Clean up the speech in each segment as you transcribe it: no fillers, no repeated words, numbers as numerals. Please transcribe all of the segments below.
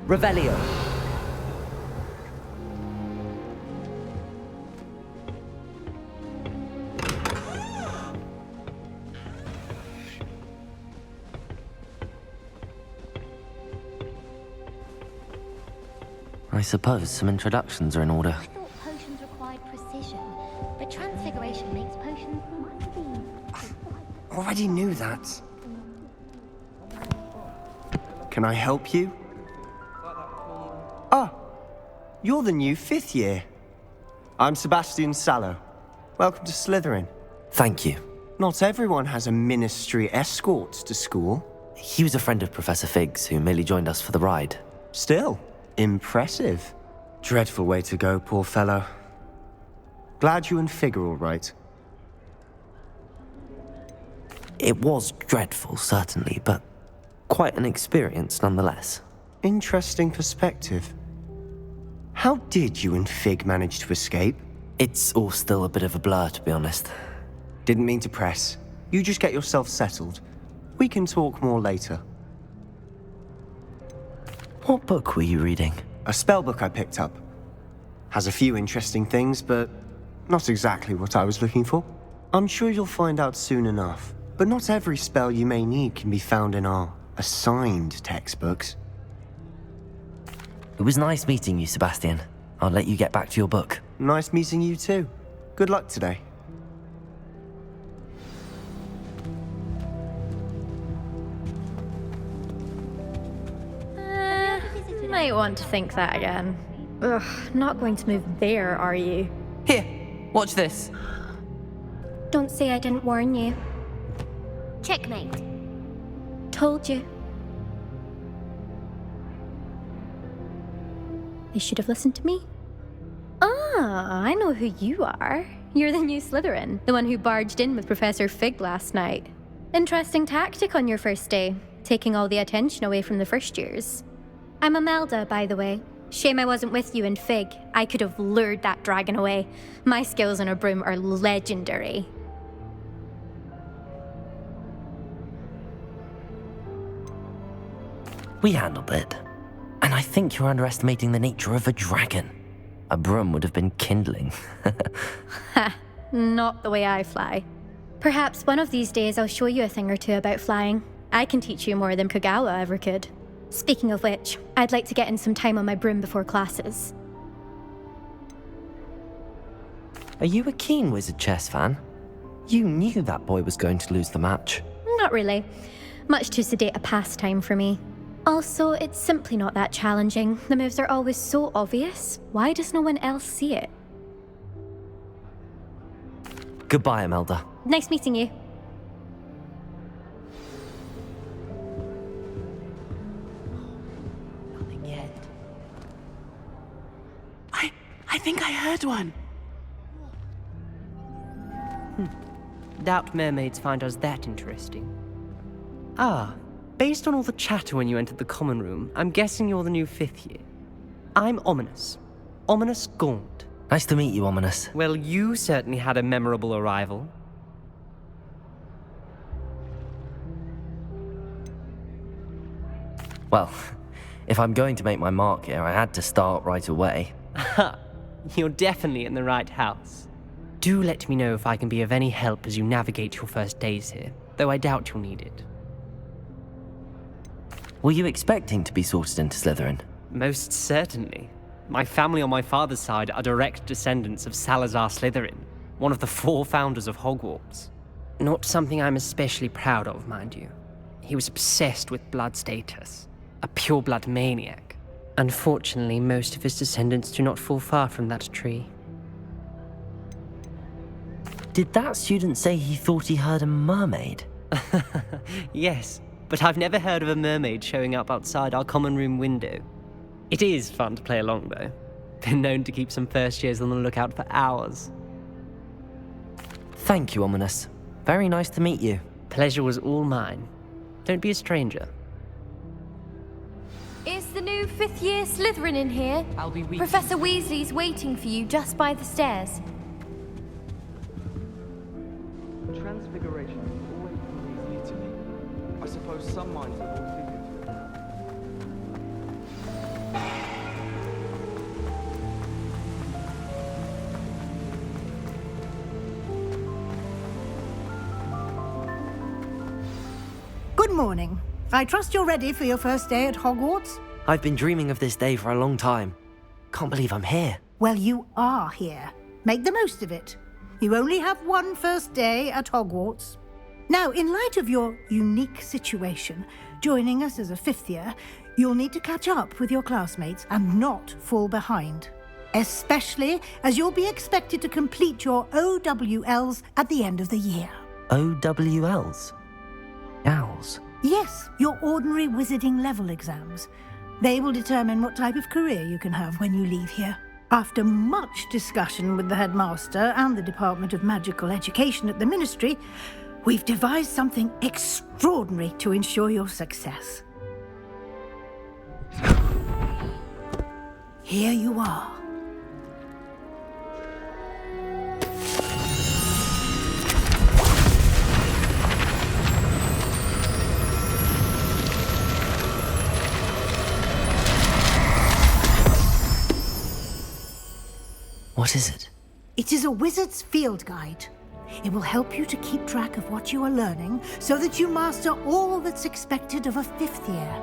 Revelio. I suppose some introductions are in order. I thought potions required precision, but transfiguration makes potions must be. Already knew that. Can I help you? Ah, you're the new 5th year. I'm Sebastian Sallow. Welcome to Slytherin. Thank you. Not everyone has a ministry escort to school. He was a friend of Professor Fig's who merely joined us for the ride. Still, impressive. Dreadful way to go, poor fellow. Glad you and Fig are all right. It was dreadful, certainly, but quite an experience nonetheless. Interesting perspective. How did you and Fig manage to escape? It's all still a bit of a blur, to be honest. Didn't mean to press. You just get yourself settled. We can talk more later. What book were you reading? A spell book I picked up. Has a few interesting things, but not exactly what I was looking for. I'm sure you'll find out soon enough. But not every spell you may need can be found in our assigned textbooks. It was nice meeting you, Sebastian. I'll let you get back to your book. Nice meeting you too. Good luck today. Might want to think that again. Ugh, not going to move there, are you? Here, watch this. Don't say I didn't warn you. Checkmate. Told you. They should have listened to me. Ah, I know who you are. You're the new Slytherin, the one who barged in with Professor Fig last night. Interesting tactic on your first day, taking all the attention away from the first years. I'm Imelda, by the way. Shame I wasn't with you in Fig. I could have lured that dragon away. My skills on a broom are legendary. We handled it. And I think you're underestimating the nature of a dragon. A broom would have been kindling. Ha, not the way I fly. Perhaps one of these days I'll show you a thing or two about flying. I can teach you more than Kogawa ever could. Speaking of which, I'd like to get in some time on my broom before classes. Are you a keen Wizard chess fan? You knew that boy was going to lose the match. Not really. Much too sedate a pastime for me. Also, it's simply not that challenging. The moves are always so obvious. Why does no one else see it? Goodbye, Imelda. Nice meeting you. Nothing yet. I think I heard one. Doubt mermaids find us that interesting. Ah, based on all the chatter when you entered the common room, I'm guessing you're the new 5th year. I'm Ominous. Ominous Gaunt. Nice to meet you, Ominous. Well, you certainly had a memorable arrival. Well, if I'm going to make my mark here, I had to start right away. Ha! You're definitely in the right house. Do let me know if I can be of any help as you navigate your first days here, though I doubt you'll need it. Were you expecting to be sorted into Slytherin? Most certainly. My family on my father's side are direct descendants of Salazar Slytherin, one of the 4 founders of Hogwarts. Not something I'm especially proud of, mind you. He was obsessed with blood status, a pure-blood maniac. Unfortunately, most of his descendants do not fall far from that tree. Did that student say he thought he heard a mermaid? Yes, but I've never heard of a mermaid showing up outside our common room window. It is fun to play along, though. Been known to keep some first years on the lookout for hours. Thank you, Ominous. Very nice to meet you. Pleasure was all mine. Don't be a stranger. Is the new 5th year Slytherin in here? I'll be weak. Professor Weasley's waiting for you just by the stairs. Transfiguration has always been easy to me. I suppose some minds have all figured. Good morning. I trust you're ready for your first day at Hogwarts? I've been dreaming of this day for a long time. Can't believe I'm here. Well, you are here. Make the most of it. You only have one first day at Hogwarts. Now, in light of your unique situation, joining us as a fifth year, you'll need to catch up with your classmates and not fall behind. Especially as you'll be expected to complete your OWLs at the end of the year. OWLs? Owls? Yes, your ordinary wizarding level exams. They will determine what type of career you can have when you leave here. After much discussion with the headmaster and the Department of Magical Education at the Ministry, we've devised something extraordinary to ensure your success. Here you are. What is it? It is a wizard's field guide. It will help you to keep track of what you are learning so that you master all that's expected of a fifth year.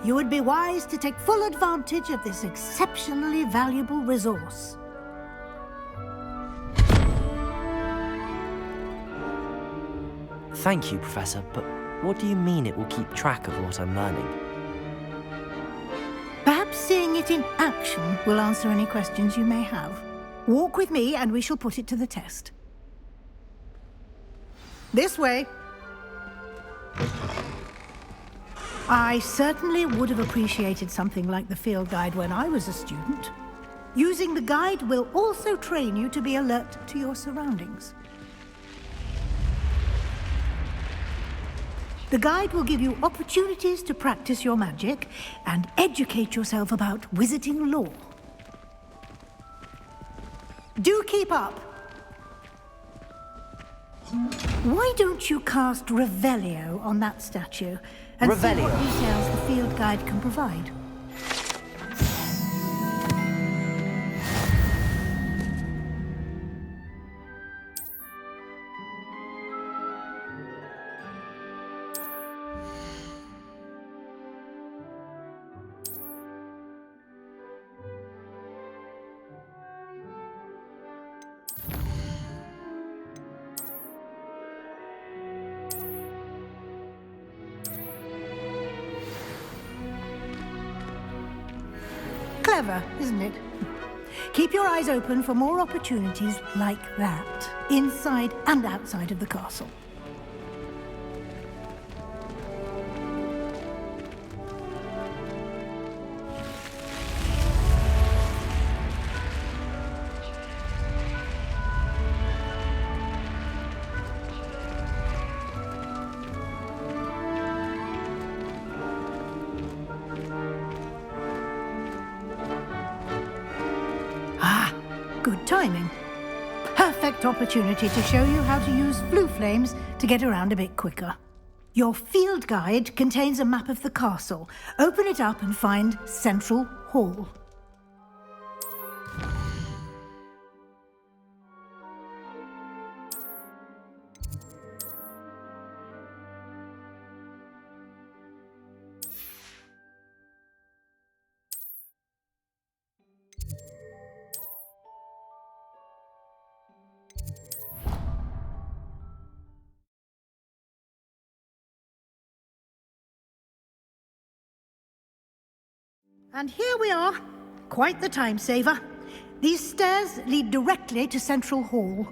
You would be wise to take full advantage of this exceptionally valuable resource. Thank you, Professor, but what do you mean it will keep track of what I'm learning? Perhaps seeing it in action will answer any questions you may have. Walk with me and we shall put it to the test. This way. I certainly would have appreciated something like the field guide when I was a student. Using the guide will also train you to be alert to your surroundings. The guide will give you opportunities to practice your magic and educate yourself about wizarding lore. Do keep up. Why don't you cast Revelio on that statue and see what details the field guide can provide? Clever, isn't it? Keep your eyes open for more opportunities like that, inside and outside of the castle. Good timing. Perfect opportunity to show you how to use blue flames to get around a bit quicker. Your field guide contains a map of the castle. Open it up and find Central Hall. And here we are. Quite the time saver. These stairs lead directly to Central Hall.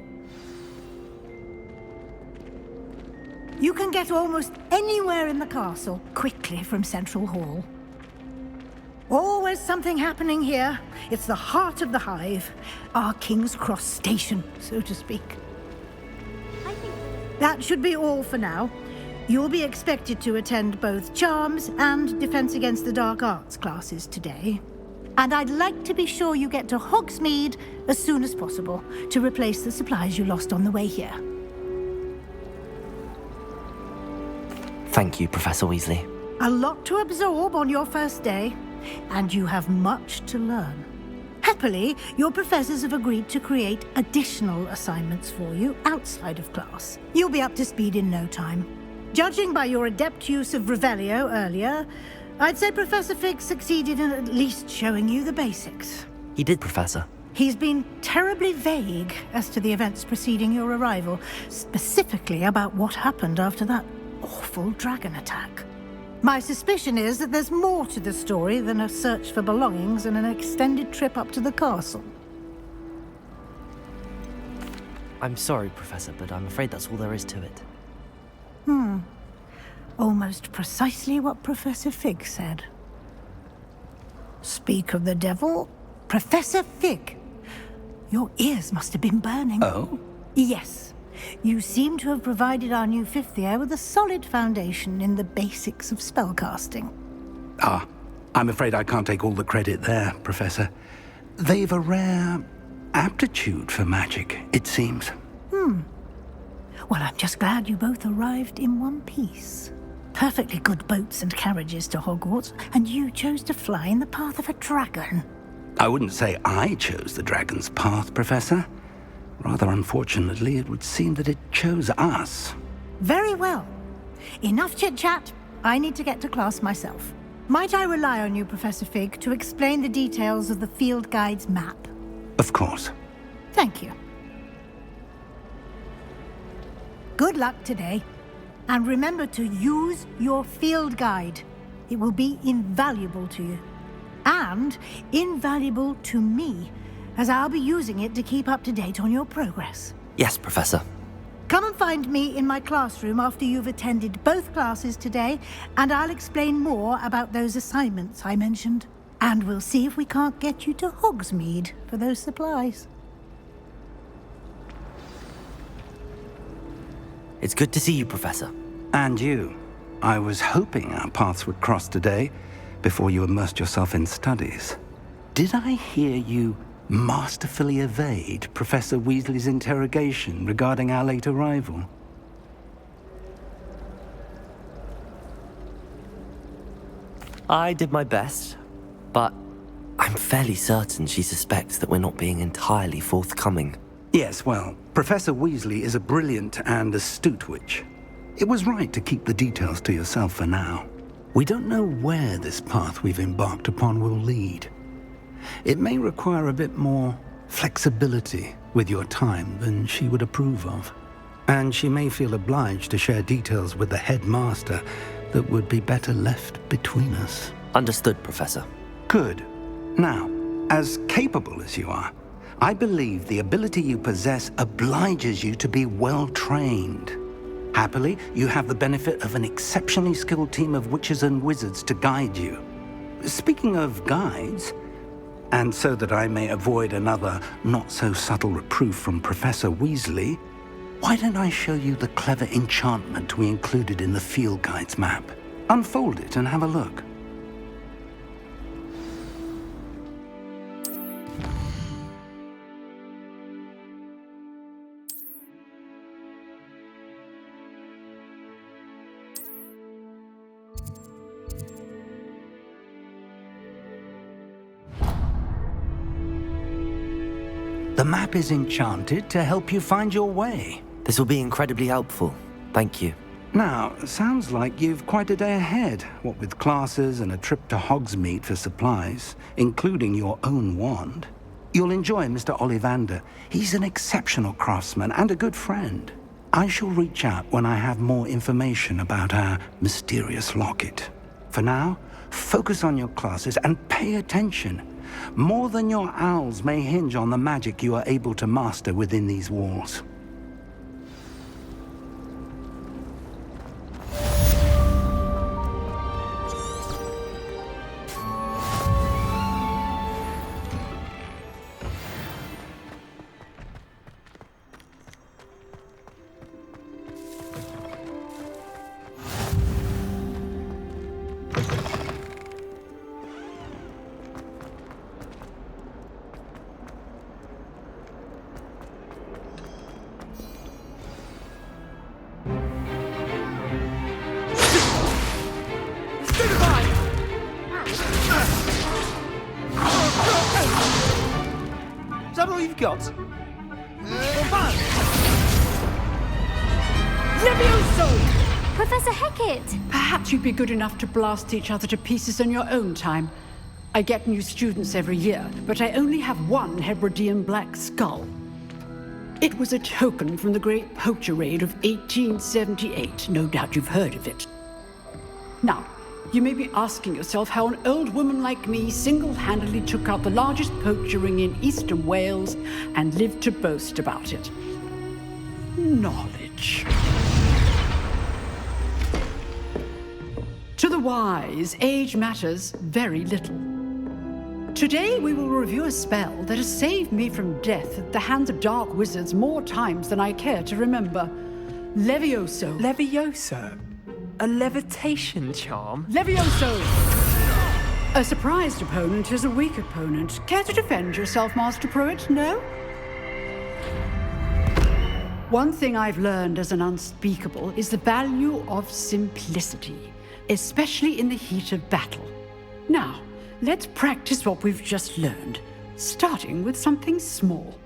You can get almost anywhere in the castle quickly from Central Hall. Always something happening here. It's the heart of the hive, our King's Cross station, so to speak. That should be all for now. You'll be expected to attend both Charms and Defense Against the Dark Arts classes today. And I'd like to be sure you get to Hogsmeade as soon as possible to replace the supplies you lost on the way here. Thank you, Professor Weasley. A lot to absorb on your first day, and you have much to learn. Happily, your professors have agreed to create additional assignments for you outside of class. You'll be up to speed in no time. Judging by your adept use of Revelio earlier, I'd say Professor Fig succeeded in at least showing you the basics. He did, Professor. He's been terribly vague as to the events preceding your arrival, specifically about what happened after that awful dragon attack. My suspicion is that there's more to the story than a search for belongings and an extended trip up to the castle. I'm sorry, Professor, but I'm afraid that's all there is to it. Almost precisely what Professor Fig said. Speak of the devil, Professor Fig. Your ears must have been burning. Oh? Yes. You seem to have provided our new fifth year with a solid foundation in the basics of spellcasting. Ah, I'm afraid I can't take all the credit there, Professor. They've a rare aptitude for magic, it seems. Well, I'm just glad you both arrived in one piece. Perfectly good boats and carriages to Hogwarts, and you chose to fly in the path of a dragon. I wouldn't say I chose the dragon's path, Professor. Rather unfortunately, it would seem that it chose us. Very well. Enough chit-chat. I need to get to class myself. Might I rely on you, Professor Fig, to explain the details of the field guide's map? Of course. Thank you. Good luck today. And remember to use your field guide. It will be invaluable to you. And invaluable to me, as I'll be using it to keep up to date on your progress. Yes, Professor. Come and find me in my classroom after you've attended both classes today, and I'll explain more about those assignments I mentioned. And we'll see if we can't get you to Hogsmeade for those supplies. It's good to see you, Professor. And you. I was hoping our paths would cross today, before you immersed yourself in studies. Did I hear you masterfully evade Professor Weasley's interrogation regarding our late arrival? I did my best, but I'm fairly certain she suspects that we're not being entirely forthcoming. Yes, well, Professor Weasley is a brilliant and astute witch. It was right to keep the details to yourself for now. We don't know where this path we've embarked upon will lead. It may require a bit more flexibility with your time than she would approve of. And she may feel obliged to share details with the headmaster that would be better left between us. Understood, Professor. Good. Now, as capable as you are, I believe the ability you possess obliges you to be well-trained. Happily, you have the benefit of an exceptionally skilled team of witches and wizards to guide you. Speaking of guides, and so that I may avoid another not-so-subtle reproof from Professor Weasley, why don't I show you the clever enchantment we included in the field guide's map? Unfold it and have a look. The map is enchanted to help you find your way. This will be incredibly helpful. Thank you. Now, sounds like you've quite a day ahead, what with classes and a trip to Hogsmeade for supplies, including your own wand. You'll enjoy Mr. Ollivander. He's an exceptional craftsman and a good friend. I shall reach out when I have more information about our mysterious locket. For now, focus on your classes and pay attention. More than your owls may hinge on the magic you are able to master within these walls. Is that all you've got? Levioso! Professor Hecat! Perhaps you'd be good enough to blast each other to pieces in your own time. I get new students every year, but I only have one Hebridean black skull. It was a token from the Great Poacher Raid of 1878. No doubt you've heard of it. Now, you may be asking yourself how an old woman like me single-handedly took out the largest poacher ring in eastern Wales and lived to boast about it. Knowledge. To the wise, age matters very little. Today we will review a spell that has saved me from death at the hands of dark wizards more times than I care to remember. Levioso. Levioso? A levitation charm? Levioso! A surprised opponent is a weak opponent. Care to defend yourself, Master Pruitt? No? One thing I've learned as an unspeakable is the value of simplicity, especially in the heat of battle. Now, let's practice what we've just learned, starting with something small.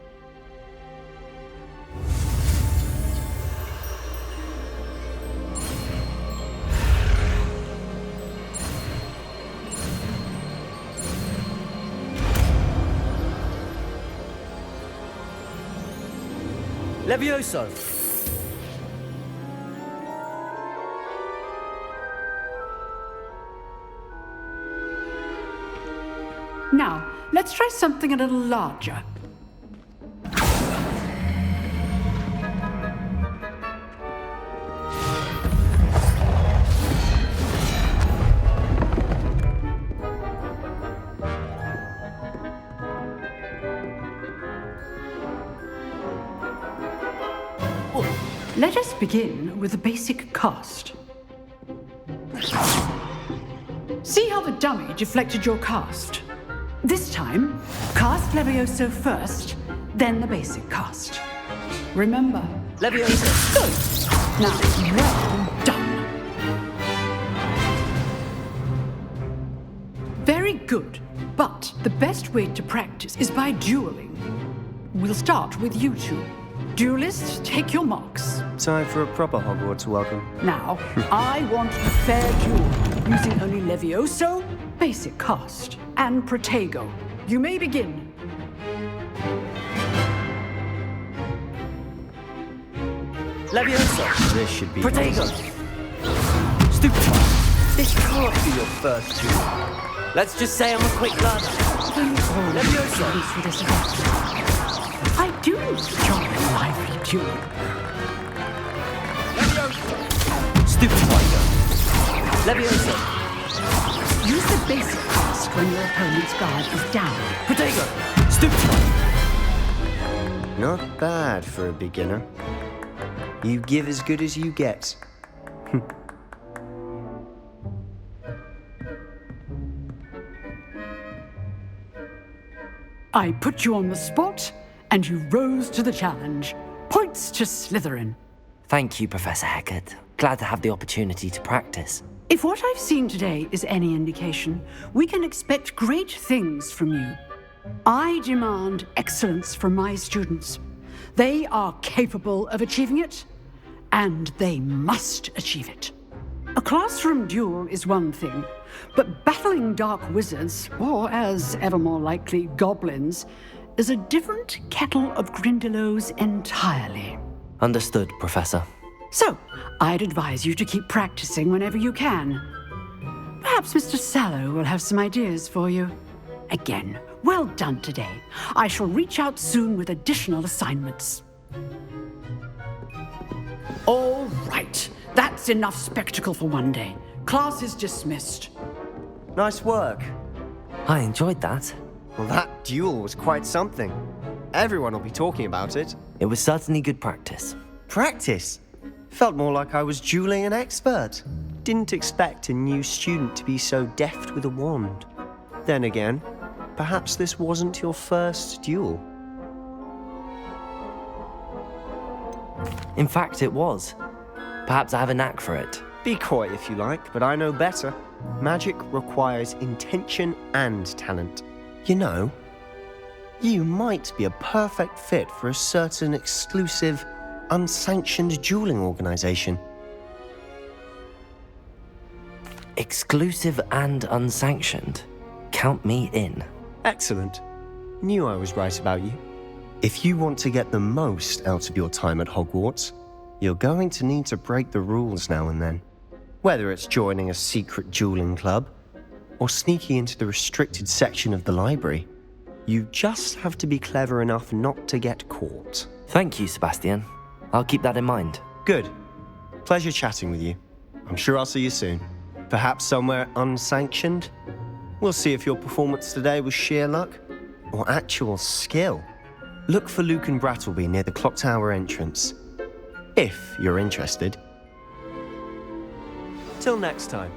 Levioso! Now, let's try something a little larger. Let us begin with the basic cast. See how the dummy deflected your cast? This time, cast Levioso first, then the basic cast. Remember, Levioso! good! Now, well done. Very good, but the best way to practice is by dueling. We'll start with you two. Duelists, take your marks. Time for a proper Hogwarts welcome. Now, I want a fair duel, using only Levioso, basic cast, and Protego. You may begin. Levioso! This should be Protego! Stupefy! This can't be your first duel. Let's just say I'm a quick learner. Levioso! For this event. I do enjoy a lively duel. Stupefy! Levioso! Use the basic cast when your opponent's guard is down. Protego! Stupefy! Not bad for a beginner. You give as good as you get. I put you on the spot, and you rose to the challenge. Points to Slytherin. Thank you, Professor Hecat. Glad to have the opportunity to practice. If what I've seen today is any indication, we can expect great things from you. I demand excellence from my students. They are capable of achieving it, and they must achieve it. A classroom duel is one thing, but battling dark wizards, or as ever more likely, goblins, is a different kettle of Grindylows entirely. Understood, Professor. So, I'd advise you to keep practicing whenever you can. Perhaps Mr. Sallow will have some ideas for you. Again, well done today. I shall reach out soon with additional assignments. All right, that's enough spectacle for one day. Class is dismissed. Nice work. I enjoyed that. Well, that duel was quite something. Everyone will be talking about it. It was certainly good practice. Practice? Felt more like I was dueling an expert. Didn't expect a new student to be so deft with a wand. Then again, perhaps this wasn't your first duel. In fact, it was. Perhaps I have a knack for it. Be coy if you like, but I know better. Magic requires intention and talent. You know, you might be a perfect fit for a certain exclusive, unsanctioned dueling organization. Exclusive and unsanctioned. Count me in. Excellent. Knew I was right about you. If you want to get the most out of your time at Hogwarts, you're going to need to break the rules now and then. Whether it's joining a secret dueling club, or sneaking into the restricted section of the library, you just have to be clever enough not to get caught. Thank you, Sebastian. I'll keep that in mind. Good. Pleasure chatting with you. I'm sure I'll see you soon. Perhaps somewhere unsanctioned? We'll see if your performance today was sheer luck or actual skill. Look for Luke and Brattleby near the clock tower entrance, if you're interested. Till next time.